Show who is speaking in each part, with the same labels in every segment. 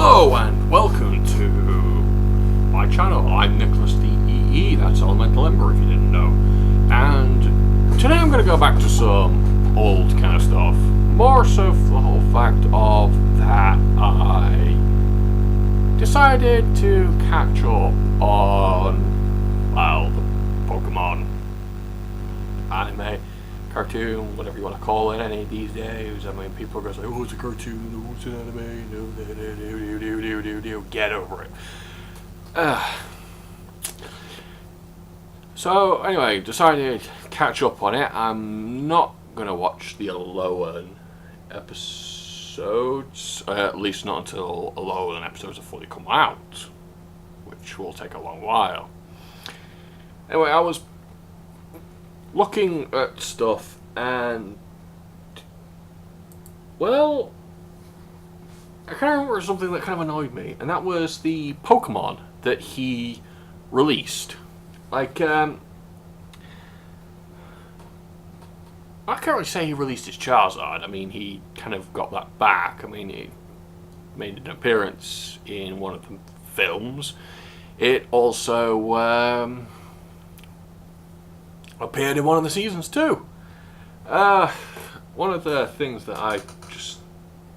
Speaker 1: Hello and welcome to my channel. I'm Nicholas DEE, that's Elemental Ember if you didn't know. And today I'm going to go back to some old kind of stuff. More so for the whole fact of that I decided to catch up on, well, the Pokemon anime, cartoon, whatever you want to call it, any these days. I mean, people are going to say, oh, it's a cartoon, oh, it's an anime, no, get over it. So, anyway, decided to catch up on it. I'm not going to watch the Alolan episodes, at least not until Alolan episodes have fully come out, which will take a long while. Anyway, I was looking at stuff and, well, I kind of remember something that kind of annoyed me, and that was the Pokemon that he released. Like, I can't really say he released his Charizard. I mean, he kind of got that back. I mean, he made an appearance in one of the films. It also appeared in one of the seasons too. One of the things that I just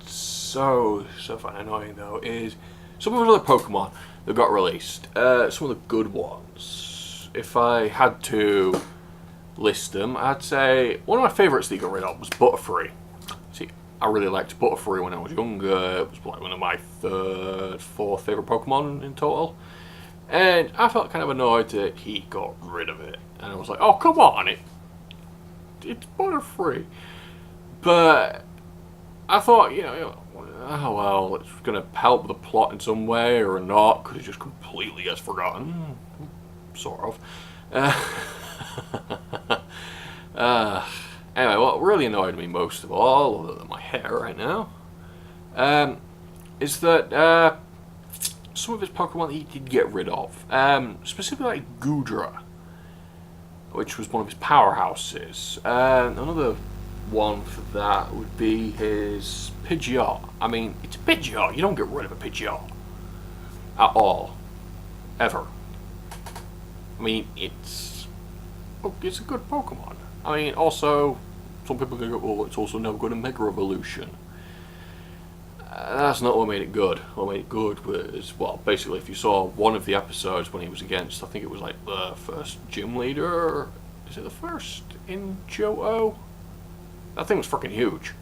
Speaker 1: so find annoying though is some of the other Pokemon that got released. Some of the good ones. If I had to list them, I'd say one of my favourites that he got rid of was Butterfree. See, I really liked Butterfree when I was younger. It was like one of my third, fourth favourite Pokemon in total. And I felt kind of annoyed that he got rid of it. And I was like, oh, come on, it's Butterfree. But I thought, oh well, it's going to help the plot in some way or not, because it just completely gets forgotten. Sort of. Anyway, what really annoyed me most of all, other than my hair right now, is that some of his Pokemon he did get rid of. Specifically like Goodra, which was one of his powerhouses. Another one for that would be his Pidgeot. I mean, it's a Pidgeot. You don't get rid of a Pidgeot. At all. Ever. I mean, it's a good Pokemon. I mean, also, some people go, well, it's also no good in Mega Evolution. That's not what made it good. What made it good was, well, basically, if you saw one of the episodes when he was against, I think it was like the first gym leader. Is it the first in Johto? That thing was freaking huge.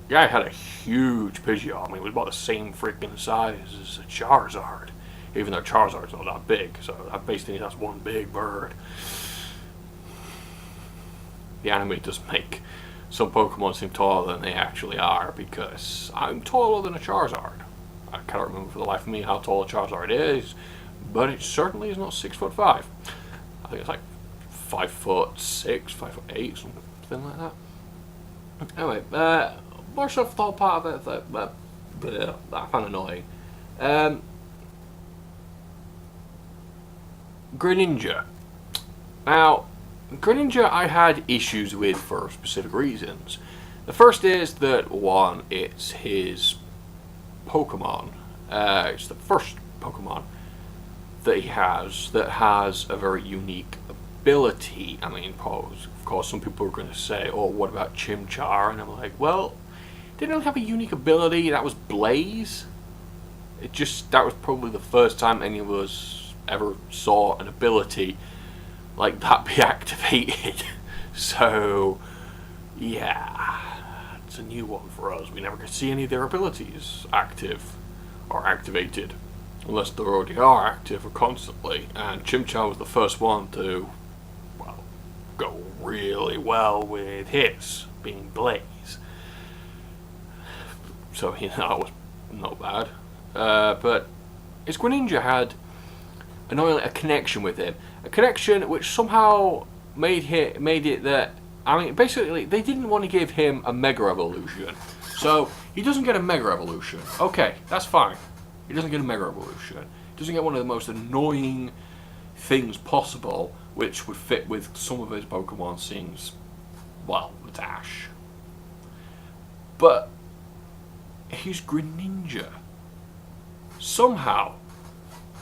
Speaker 1: The guy had a huge Pidgeot. I mean, it was about the same freaking size as a Charizard. Even though Charizard's not that big, so that basically that's one big bird. The anime does make some Pokemon seem taller than they actually are, because I'm taller than a Charizard. I cannot remember for the life of me how tall a Charizard is, but it certainly is not 6'5". I think it's like 5'6", 5'8", something like that. Anyway, more so for the whole part of it that I found annoying. Greninja. Now, Greninja I had issues with for specific reasons. The first is that, one, it's his Pokemon. It's the first Pokemon that he has that has a very unique ability. I mean, of course, some people are going to say, oh, what about Chimchar? And I'm like, well, didn't really have a unique ability. That was Blaze. That was probably the first time any of us ever saw an ability like that be activated. So, yeah, it's a new one for us. We never get to see any of their abilities active or activated, unless they already are active or constantly. And Chimchar was the first one to, well, go really well with his, being Blaze. So, that was not bad. But his Greninja had annoyingly a connection with him. A connection which somehow made it that, I mean, basically, they didn't want to give him a Mega Evolution. So, he doesn't get a Mega Evolution. Okay, that's fine. He doesn't get a Mega Evolution. He doesn't get one of the most annoying things possible, which would fit with some of his Pokemon, seeing, well, it's Ash. But he's Greninja. somehow,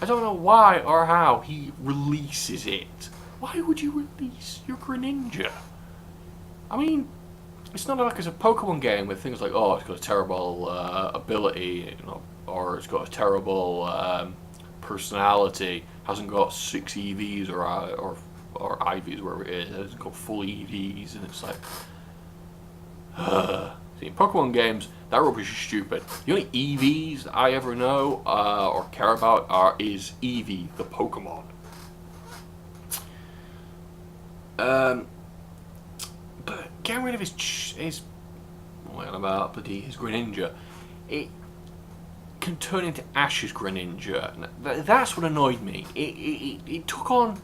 Speaker 1: I don't know why or how, he releases it. Why would you release your Greninja? I mean, it's not like it's a Pokemon game with things like, oh, it's got a terrible ability, or it's got a terrible personality, hasn't got 6 EVs or IVs, wherever it is, it hasn't got full EVs, and it's like, see, in Pokemon games, that rubbish is stupid. The only EVs that I ever know or care about is Eevee, the Pokemon. But getting rid of his Greninja, it can turn into Ash's Greninja. That's what annoyed me. It took on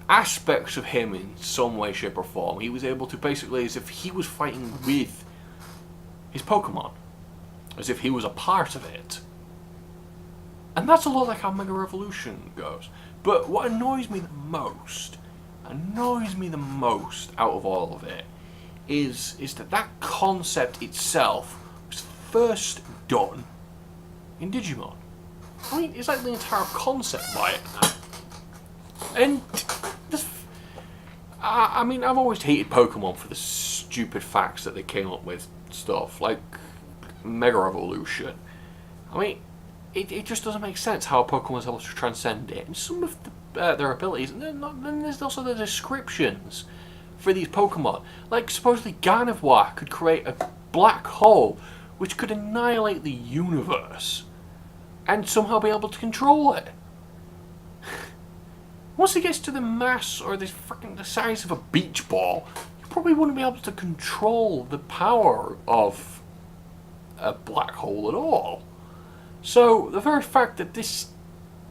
Speaker 1: aspects of him in some way, shape, or form. He was able to basically, as if he was fighting with his Pokemon, as if he was a part of it. And that's a lot like how Mega Revolution goes. But what annoys me the most out of all of it is that concept itself was first done in Digimon. I mean, it's like the entire concept by it now. And I mean, I've always hated Pokemon for the stupid facts that they came up with stuff like Mega Revolution. I mean, it just doesn't make sense how a Pokemon is able to transcend it. And some of their abilities, and then there's also the descriptions for these Pokemon. Like, supposedly Gardevoir could create a black hole which could annihilate the universe and somehow be able to control it. Once it gets to the mass or the size of a beach ball, you probably wouldn't be able to control the power of a black hole at all. So the very fact that this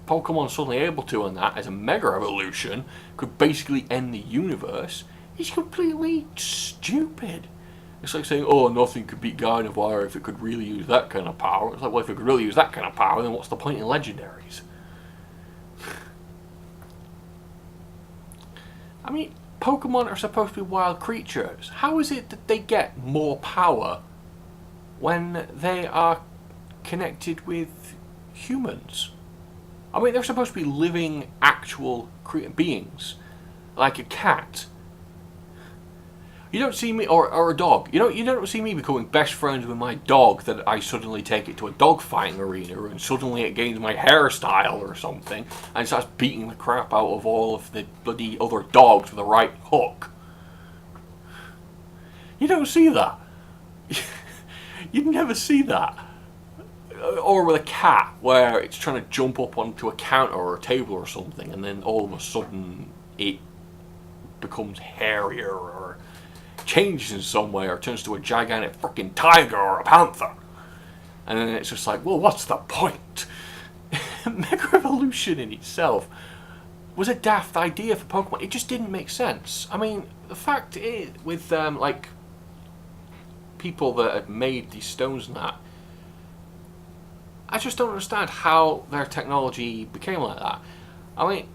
Speaker 1: Pokemon suddenly able to, and that as a Mega Evolution could basically end the universe, is completely stupid. It's like saying, oh, nothing could beat Gardevoir if it could really use that kind of power. It's like, well, if it could really use that kind of power, then what's the point in legendaries? I mean, Pokemon are supposed to be wild creatures. How is it that they get more power when they are connected with humans? I mean, they're supposed to be living, actual beings, like a cat. You don't see me, or a dog. You don't see me becoming best friends with my dog that I suddenly take it to a dog fighting arena and suddenly it gains my hairstyle or something and starts beating the crap out of all of the bloody other dogs with a right hook. You don't see that. You'd never see that. Or with a cat, where it's trying to jump up onto a counter or a table or something, and then all of a sudden it becomes hairier or changes in some way or turns to a gigantic freaking tiger or a panther. And then it's just like, well, what's the point? Mega Evolution in itself was a daft idea for Pokemon. It just didn't make sense. I mean, the fact is, with like people that had made these stones and that, I just don't understand how their technology became like that. I mean,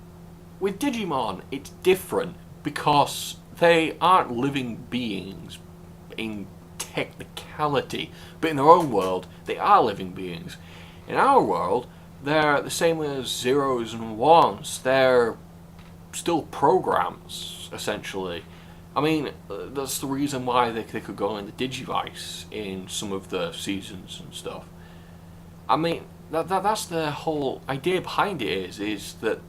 Speaker 1: with Digimon, it's different because they aren't living beings in technicality, but in their own world, they are living beings. In our world, they're the same as zeros and ones. They're still programs, essentially. I mean, that's the reason why they could go in the Digivice in some of the seasons and stuff. I mean, that's the whole idea behind it is that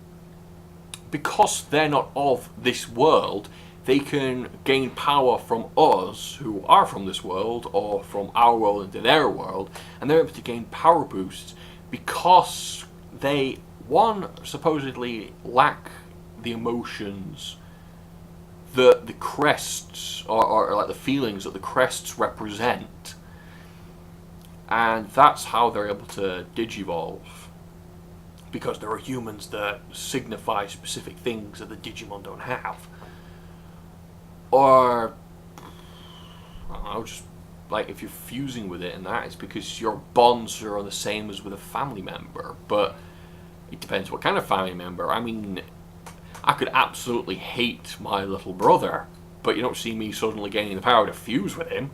Speaker 1: because they're not of this world, they can gain power from us who are from this world or from our world into their world, and they're able to gain power boosts because they, one, supposedly lack the emotions that the crests or like the feelings that the crests represent. And that's how they're able to digivolve. Because there are humans that signify specific things that the Digimon don't have. Or, I don't know, just like if you're fusing with it and that, it's because your bonds are the same as with a family member. But it depends what kind of family member. I mean, I could absolutely hate my little brother, but you don't see me suddenly gaining the power to fuse with him.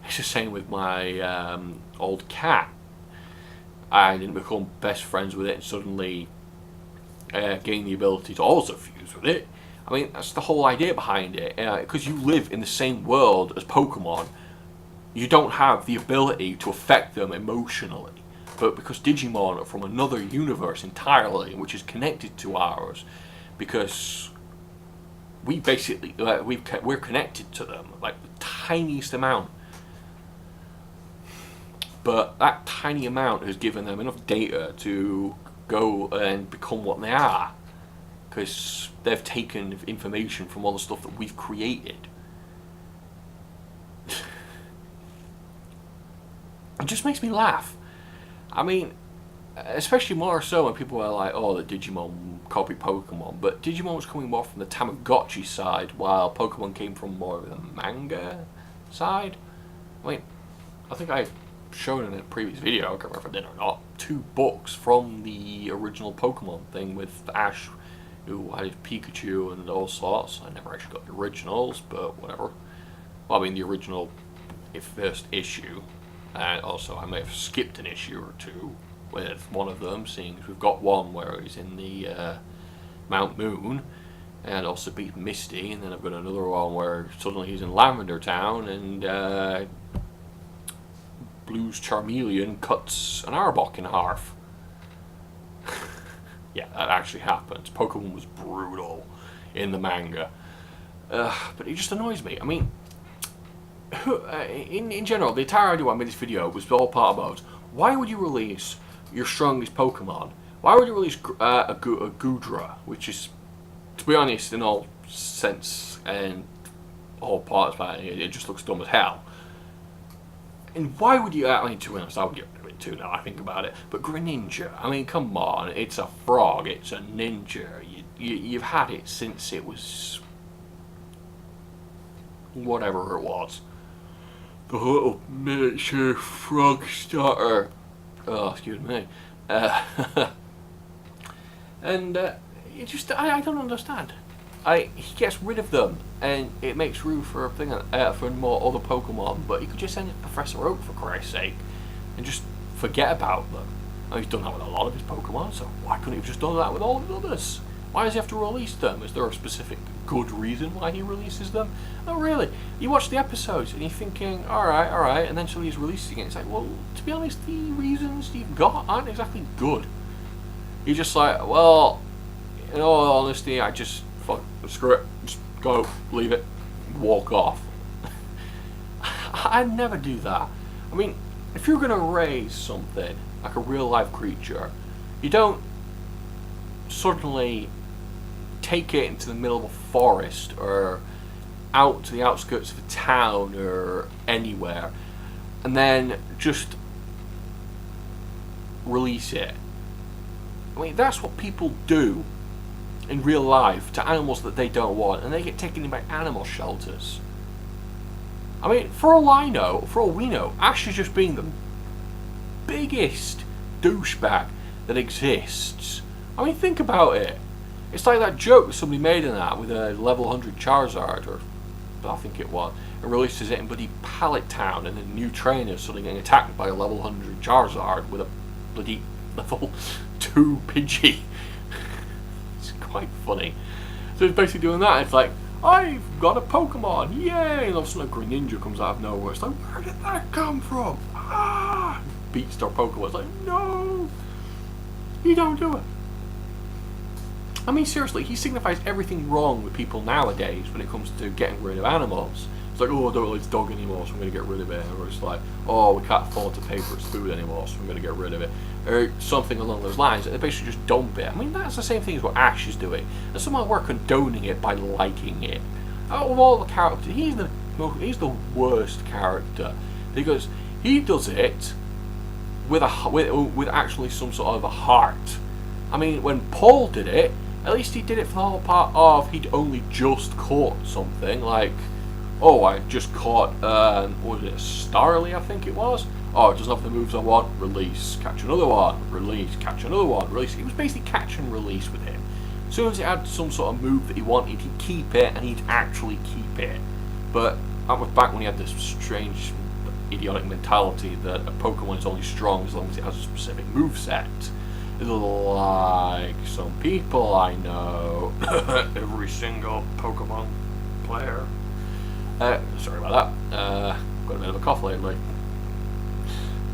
Speaker 1: It's the same with my old cat. I didn't become best friends with it and suddenly gain the ability to also fuse with it. I mean, that's the whole idea behind it. Because you live in the same world as Pokemon, you don't have the ability to affect them emotionally. But because Digimon are from another universe entirely, which is connected to ours, because we basically we're connected to them like the tiniest amount. But that tiny amount has given them enough data to go and become what they are, because they've taken information from all the stuff that we've created. It just makes me laugh. I mean, especially more so when people are like, oh, the Digimon copy Pokemon, but Digimon was coming more from the Tamagotchi side, while Pokemon came from more of the manga side. I mean, I think I shown in a previous video, I can't remember if I did or not, 2 books from the original Pokemon thing with Ash, who had his Pikachu and all sorts. I never actually got the originals, but whatever. Well, I mean, the original first issue. And also, I may have skipped an issue or 2 with one of them, seeing as we've got one where he's in the Mount Moon, and also beat Misty, and then I've got another one where suddenly he's in Lavender Town, and Blue's Charmeleon cuts an Arbok in half. Yeah, that actually happens. Pokemon was brutal in the manga. But it just annoys me. I mean, in general, the entire idea why I made this video was all part about why would you release your strongest Pokemon? Why would you release a Goodra, which is, to be honest, in all sense and all parts about it, it just looks dumb as hell. And why would you, I mean, to be honest, I would get rid of it too now I think about it, but Greninja, I mean, come on, it's a frog, it's a ninja, you've had it since it was whatever it was. The little miniature frog starter. Oh, excuse me. And it just, I don't understand. He gets rid of them, and it makes room for for more other Pokemon. But he could just send it to Professor Oak, for Christ's sake, and just forget about them. Now, he's done that with a lot of his Pokemon, so why couldn't he have just done that with all the others? Why does he have to release them? Is there a specific good reason why he releases them? No, really. You watch the episodes and you're thinking, alright, and then suddenly he's releasing it. It's like, well, to be honest, the reasons you've got aren't exactly good. You're just like, well, in all honesty, I just, screw it, just go, leave it, walk off. I'd never do that. I mean, if you're going to raise something, like a real life creature, you don't suddenly take it into the middle of a forest or out to the outskirts of a town or anywhere and then just release it. I mean, that's what people do in real life to animals that they don't want, and they get taken in by animal shelters. I mean, for all we know, Ash is just being the biggest douchebag that exists. I mean, think about it. It's like that joke that somebody made in that with a level 100 Charizard, or I think it was, and releases it in bloody Pallet Town, and the new trainer suddenly getting attacked by a level 100 Charizard with a bloody level 2 Pidgey. It's quite funny. So it's basically doing that. It's like, I've got a Pokemon, yay! And all of a sudden a Greninja comes out of nowhere. It's like, where did that come from? Ah! Beats their Pokemon. It's like, no! You don't do it. I mean, seriously, he signifies everything wrong with people nowadays when it comes to getting rid of animals. It's like, oh, I don't like this dog anymore, so I'm going to get rid of it. Or it's like, oh, we can't afford to pay for its food anymore, so I'm going to get rid of it. Or something along those lines. They basically just dump it. I mean, that's the same thing as what Ash is doing. And somehow we're condoning it by liking it. Out of all the characters, he's the worst character. Because he does it with actually some sort of a heart. I mean, when Paul did it, at least he did it for the whole part of he'd only just caught something, like, oh, I just caught, what was it, Starly, I think it was? Oh, it doesn't have the moves I want, release, catch another one, release, catch another one, release. It was basically catch and release with him. As soon as he had some sort of move that he wanted, he'd keep it, and he'd actually keep it. But that was back when he had this strange idiotic mentality that a Pokemon is only strong as long as it has a specific moveset. Like some people I know. Every single Pokemon player. Sorry about that. Got a bit of a cough lately.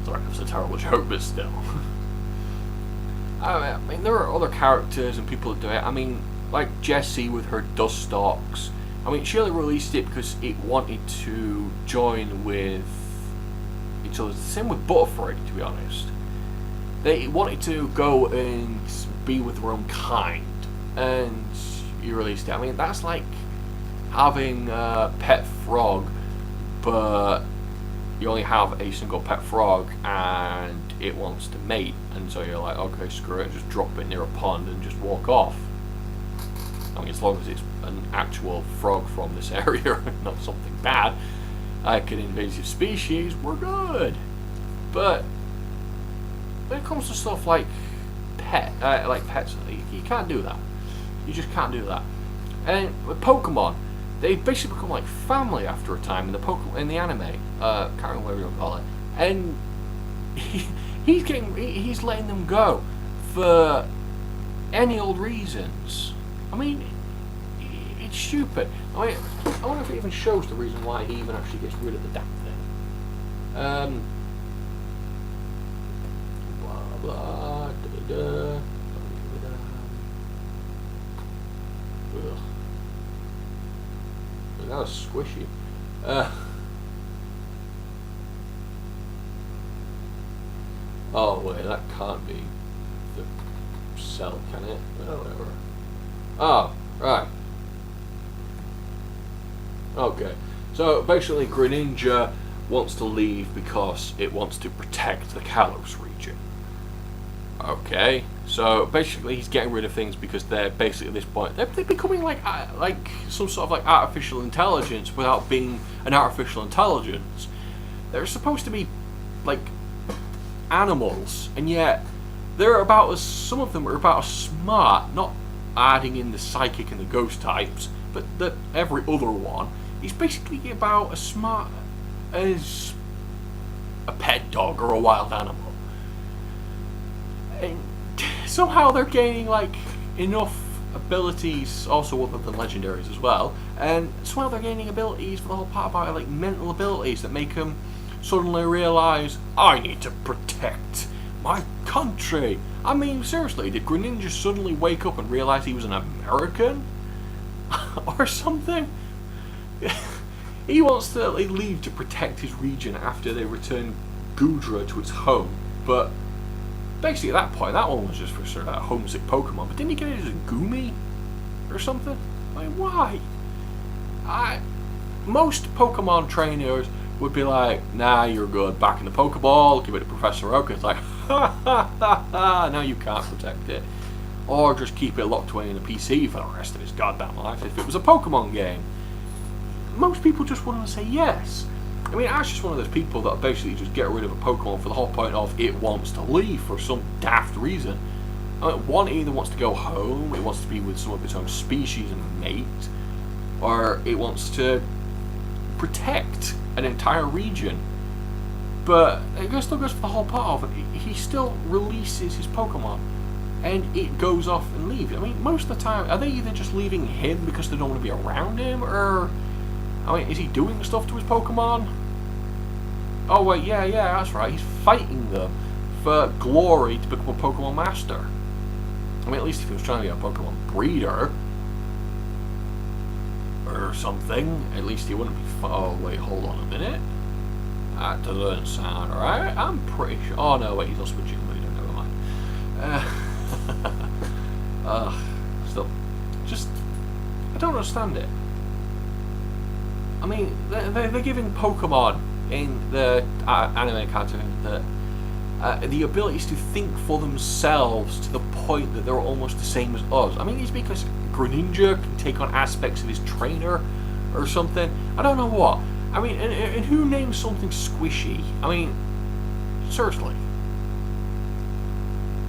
Speaker 1: Sorry, it was a terrible joke, but still. I mean, there are other characters and people that do it. I mean, like Jessie with her Dustox. I mean, she only released it because it wanted to join with each other. Same with Butterfree, to be honest. They wanted to go and be with their own kind, and you released it. I mean, that's like having a pet frog, but you only have a single pet frog, and it wants to mate, and so you're like, okay, screw it, and just drop it near a pond and just walk off. I mean, as long as it's an actual frog from this area, not something bad, like an invasive species, we're good. But when it comes to stuff like pets, you can't do that. You just can't do that. And with Pokemon, they basically become like family after a time in the anime. Can't remember what you want to call it. And he's letting them go for any old reasons. I mean, it's stupid. I mean, I wonder if it even shows the reason why he even actually gets rid of the damn thing. Blah blah da da da. Ugh. That was squishy. Oh wait, that can't be the cell, can it? Oh, whatever. Oh, right. Okay. So basically Greninja wants to leave because it wants to protect the Kalos region. Okay. So basically he's getting rid of things because they're basically at this point they're becoming like some sort of like artificial intelligence without being an artificial intelligence. They're supposed to be like animals, and yet some of them are about as smart, not adding in the psychic and the ghost types, but that every other one is basically about as smart as a pet dog or a wild animal. And somehow they're gaining like enough abilities, also other than legendaries as well, and somehow they're gaining abilities for the whole part about like mental abilities that make them suddenly realise, I need to protect my country. I mean, seriously, did Greninja suddenly wake up and realise he was an American? Or something? He wants to leave to protect his region after they return Goodra to its home, but basically at that point, that one was just for sort of that homesick Pokemon, but didn't he get it as a Goomy? Or something? Like, why? Most Pokemon trainers would be like, nah, you're good, back in the Pokeball, give it to Professor Oak. It's like, ha ha ha ha, no, you can't protect it. Or just keep it locked away in a PC for the rest of his goddamn life if it was a Pokemon game. Most people just want to say yes. I mean, Ash is one of those people that basically just get rid of a Pokemon for the whole point of it wants to leave for some daft reason. I mean, one, it either wants to go home, it wants to be with some of its own species and mate, or it wants to protect an entire region. But it still goes for the whole part of it. He still releases his Pokemon, and it goes off and leaves. I mean, most of the time, are they either just leaving him because they don't want to be around him, or, I mean, is he doing stuff to his Pokemon? Oh wait, yeah, that's right. He's fighting them for glory to become a Pokemon Master. I mean, at least if he was trying to be a Pokemon Breeder or something, at least he wouldn't be. Oh wait, hold on a minute. That doesn't sound right. I'm pretty sure. Oh no, wait, he's also a gym leader. Never mind. Still, just I don't understand it. I mean, they're giving Pokemon in the anime cartoon that the abilities to think for themselves to the point that they're almost the same as us. I mean, it's because Greninja can take on aspects of his trainer or something. I don't know what. I mean, and who names something squishy? I mean, seriously.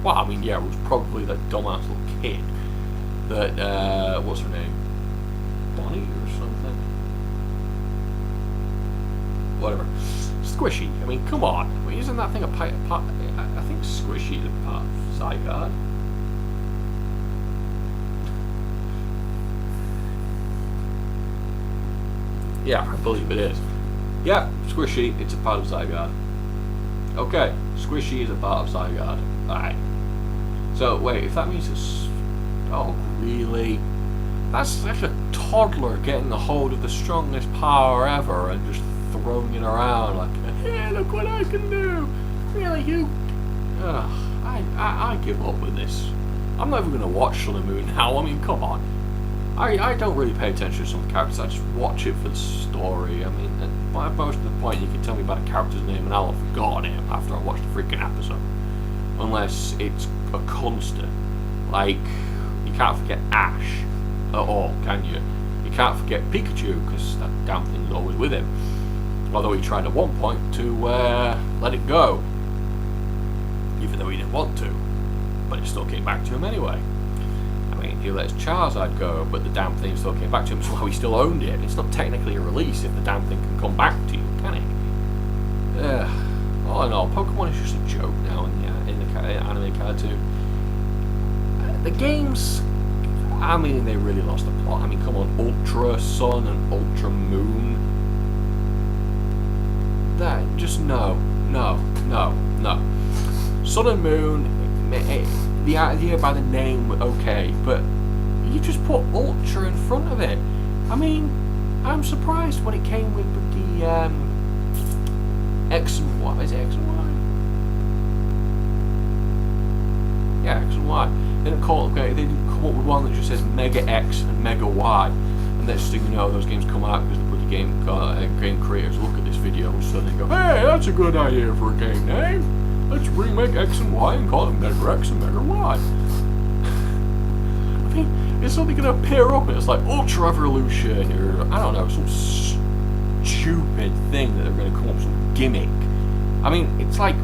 Speaker 1: Well, I mean, yeah, it was probably that dumbass little kid that, what's her name? Bonnie or something? Whatever. Squishy. I mean, come on. I mean, isn't that thing a part? I think Squishy is a part of Zygarde. Yeah, I believe it is. Yeah, Squishy, it's a part of Zygarde. Okay, Squishy is a part of Zygarde. Alright. So, wait, if that means it's... Oh, really? That's like a toddler getting a hold of the strongest power ever and just throwing it around like, hey, look what I can do! Really, you... I give up with this. I'm not even going to watch Sun and Moon now. I mean, come on. I don't really pay attention to some characters. I just watch it for the story. I mean, by most of the point, you can tell me about a character's name and I'll have forgotten it after I watch the freaking episode. Unless it's a constant. Like, you can't forget Ash at all, can you? You can't forget Pikachu, because that damn thing's always with him. Although he tried at one point to let it go. Even though he didn't want to. But it still came back to him anyway. I mean, he let his Charizard go, but the damn thing still came back to him, so he still owned it. It's not technically a release if the damn thing can come back to you, can it? All in all, Pokemon is just a joke now in the anime cartoon. The games, I mean, they really lost the plot. I mean, come on, Ultra Sun and Ultra Moon. That, just no. Sun and Moon, the idea by the name, okay, but you just put Ultra in front of it. I mean, I'm surprised when it came with the X and Y. Is it X and Y? Yeah, X and Y. They didn't come up with one that just says Mega X and Mega Y. And next thing you know, those games come out because the bloody game creators look at this video and suddenly go, hey, that's a good idea for a game name. Let's remake X and Y and call it Mega X and Mega Y. I mean, it's something going to appear up and it's like Ultra Evolution or, I don't know, some stupid thing that they're going to come up with, some gimmick. I mean, it's like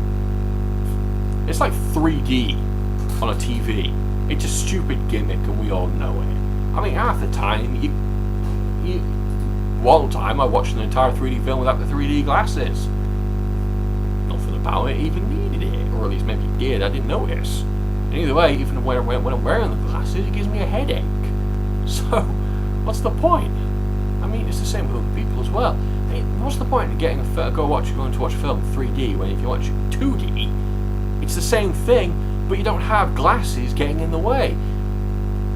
Speaker 1: 3D on a TV. It's a stupid gimmick and we all know it. I mean, half the time, one time I watched an entire 3D film without the 3D glasses. Nothing about it even needed it, or at least maybe it did, I didn't notice. And either way, even when I'm wearing the glasses, it gives me a headache. So, what's the point? I mean, it's the same with other people as well. I mean, what's the point of going to watch a film in 3D when if you watch it in 2D, it's the same thing, but you don't have glasses getting in the way.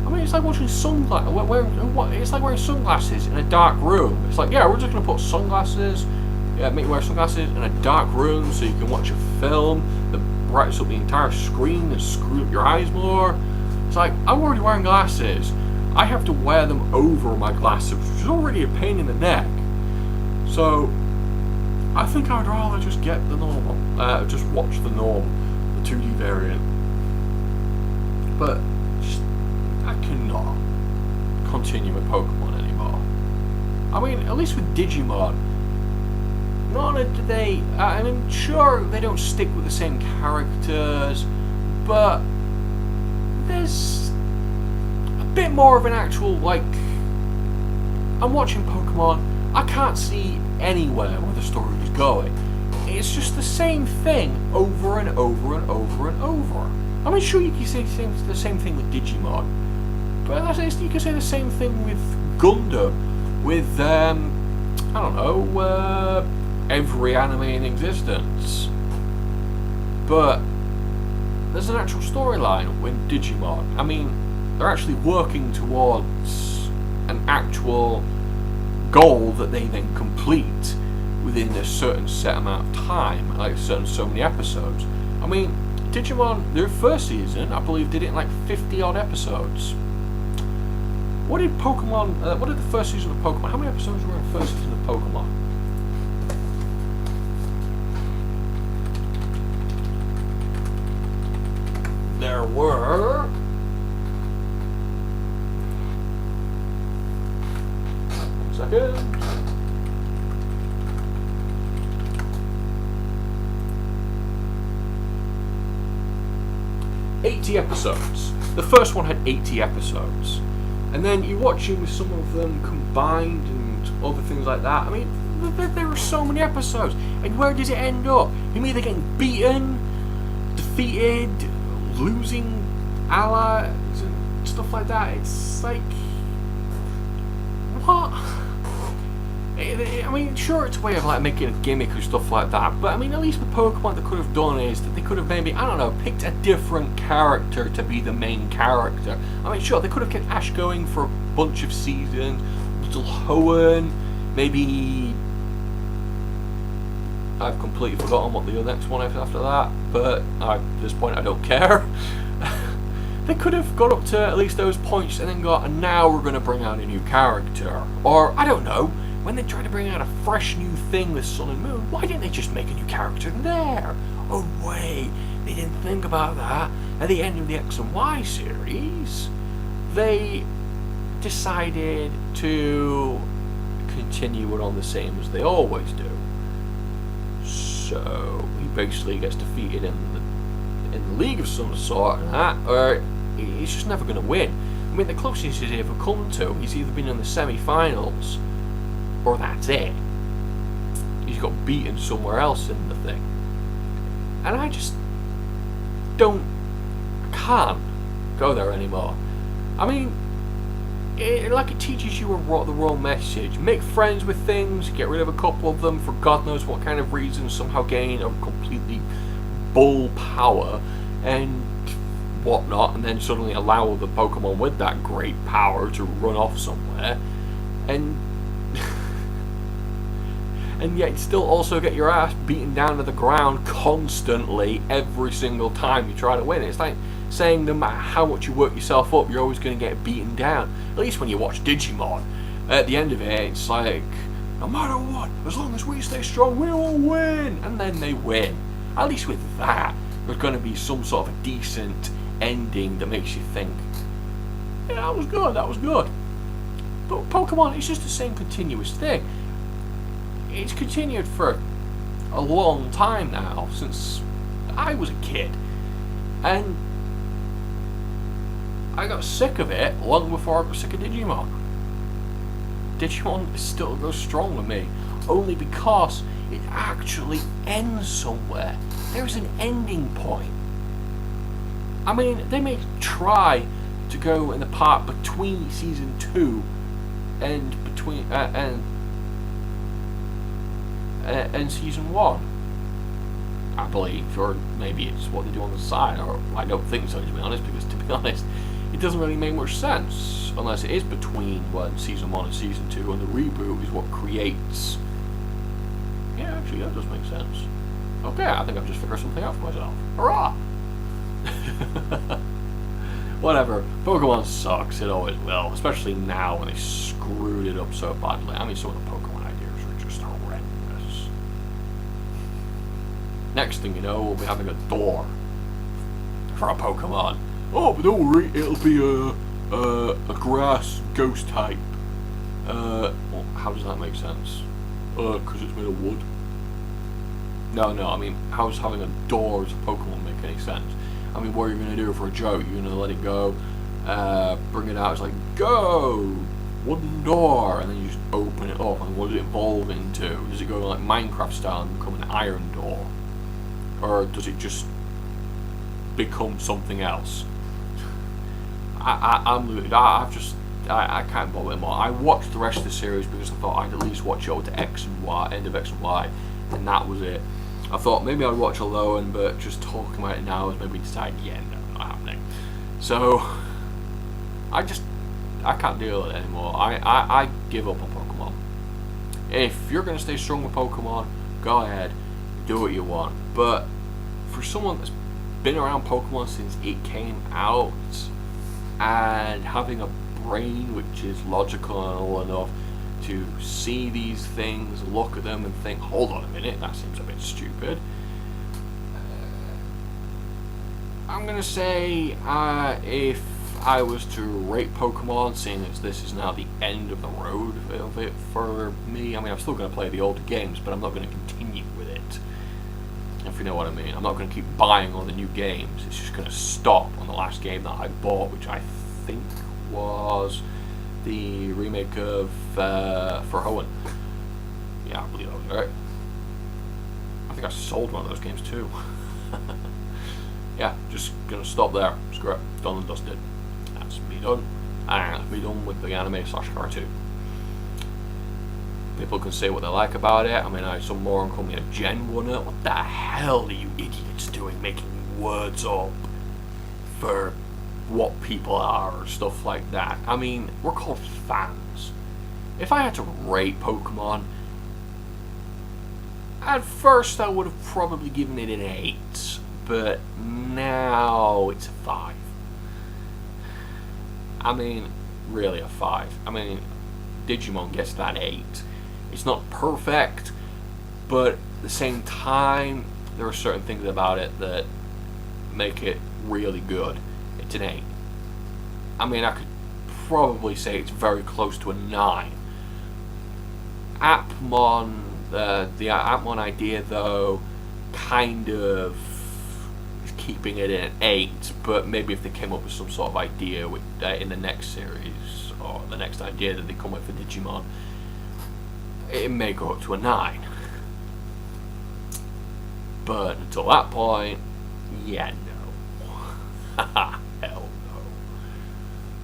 Speaker 1: I mean, it's like watching sunglasses. It's like wearing sunglasses in a dark room. It's like, yeah, we're just going to put sunglasses. Yeah, make you wear sunglasses in a dark room so you can watch a film that brightens up the entire screen and screw up your eyes more. It's like, I'm already wearing glasses. I have to wear them over my glasses, which is already a pain in the neck. So, I think I'd rather just get the normal. Just watch the norm, the 2D variant. But, I cannot continue with Pokemon anymore. I mean, at least with Digimon, not only do they, I mean, sure, they don't stick with the same characters, but there's a bit more of an actual, like, I'm watching Pokemon, I can't see anywhere where the story is going. It's just the same thing over and over and over and over. I mean, sure, you can say the same thing with Digimon, but you can say the same thing with Gundam, with, I don't know, every anime in existence. But there's an actual storyline with Digimon. I mean, they're actually working towards an actual goal that they then complete within a certain set amount of time, like so many episodes. I mean, Digimon, their first season, I believe, did it in like 50 odd episodes. What did the first season of Pokemon, how many episodes were in the first season of Pokemon? There were... One second. ...80 episodes. The first one had 80 episodes. And then you're watching some of them combined and other things like that. I mean, there were so many episodes. And where does it end up? Him either getting beaten, defeated, losing allies and stuff like that. It's like, what? I mean, sure, it's a way of like making a gimmick and stuff like that, but I mean, at least with Pokemon, they could have done is that they could have maybe, I don't know, picked a different character to be the main character. I mean, sure, they could have kept Ash going for a bunch of seasons, Little Hoenn, maybe. I've completely forgotten what the next one is after that, but at this point, I don't care. They could have got up to at least those points and then got, and now we're going to bring out a new character. Or, I don't know. When they try to bring out a fresh new thing with Sun and Moon, why didn't they just make a new character there? Oh wait, they didn't think about that. At the end of the X and Y series, they decided to continue it on the same as they always do. So he basically gets defeated in the League of some sort, or he's just never going to win. I mean, the closest he's ever come to, he's either been in the semi-finals, or that's it. He's got beaten somewhere else in the thing. And I just can't go there anymore. I mean, it teaches you the wrong message. Make friends with things, get rid of a couple of them for God knows what kind of reason, somehow gain a completely bull power and whatnot, and then suddenly allow the Pokemon with that great power to run off somewhere. And and yet still also get your ass beaten down to the ground constantly every single time you try to win. It's like saying no matter how much you work yourself up, you're always going to get beaten down. At least when you watch Digimon, at the end of it, it's like, no matter what, as long as we stay strong, we will win. And then they win. At least with that, there's going to be some sort of a decent ending that makes you think, yeah, that was good. But Pokemon, it's just the same continuous thing. It's continued for a long time now, since I was a kid. And I got sick of it long before I got sick of Digimon. Digimon still goes strong with me, only because it actually ends somewhere. There's an ending point. I mean, they may try to go in the part between season 2 and and season 1, I believe, or maybe it's what they do on the side, or I don't think so, to be honest, because to be honest, it doesn't really make much sense unless it is between season 1 and season 2, and the reboot is what creates. Yeah, actually, that does make sense. Okay, I think I've just figured something out for myself. Hurrah! Whatever. Pokemon sucks. It always will, especially now when they screwed it up so badly. I mean, some of the Pokemon ideas are just horrendous. Next thing you know, we'll be having a door for a Pokemon. Oh, but don't worry, it'll be a grass ghost type. Well, how does that make sense? Because it's made of wood. No, I mean, how's having a door as a Pokemon make any sense? I mean, what are you going to do for a joke? You're going to let it go, bring it out, it's like, go! Wooden door! And then you just open it up, and what does it evolve into? Does it go like Minecraft style and become an iron door? Or does it just become something else? I can't bother anymore. I watched the rest of the series because I thought I'd at least watch it all to X and Y, end of X and Y, and that was it. I thought maybe I'd watch Alolan, but just talking about it now has made me decide, yeah, no, not happening. So, I can't deal with it anymore. I give up on Pokemon. If you're going to stay strong with Pokemon, go ahead, do what you want. But for someone that's been around Pokemon since it came out, and having a brain which is logical enough to see these things, look at them and think, hold on a minute, that seems a bit stupid. I'm going to say if I was to rate Pokemon, seeing as this is now the end of the road of it for me, I mean, I'm still going to play the older games, but I'm not going to continue with it, if you know what I mean. I'm not going to keep buying all the new games. It's just going to stop on the last game that I bought, which I think was the remake of For Hoenn. Yeah, I believe that was right. think I sold one of those games too. Yeah, just gonna stop there. Screw it. Done and dusted. That's me done. And that's me done with the anime/cartoon. People can say what they like about it. I mean, some moron called me a Gen 1er. What the hell are you idiots doing making words up for what people are or stuff like that? I mean, we're called fans. If I had to rate Pokemon, at first I would have probably given it an 8, but now it's a 5. I mean, really a 5. I mean, Digimon gets that 8. It's not perfect, but at the same time, there are certain things about it that make it really good. It's an 8. I mean, I could probably say it's very close to a 9. Appmon, the Appmon idea, though, kind of is keeping it at an 8, but maybe if they came up with some sort of idea with, in the next series, or the next idea that they come with for Digimon, it may go up to a 9. But until that point, yeah, no. Hell no.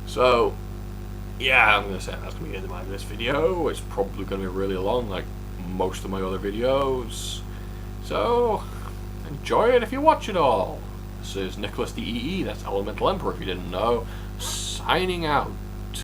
Speaker 1: So, yeah, I'm going to say that's going to be the end of this video. It's probably going to be really long, like most of my other videos. So, enjoy it if you watch it all. This is Nicholas the EE, that's Elemental Emperor if you didn't know, signing out.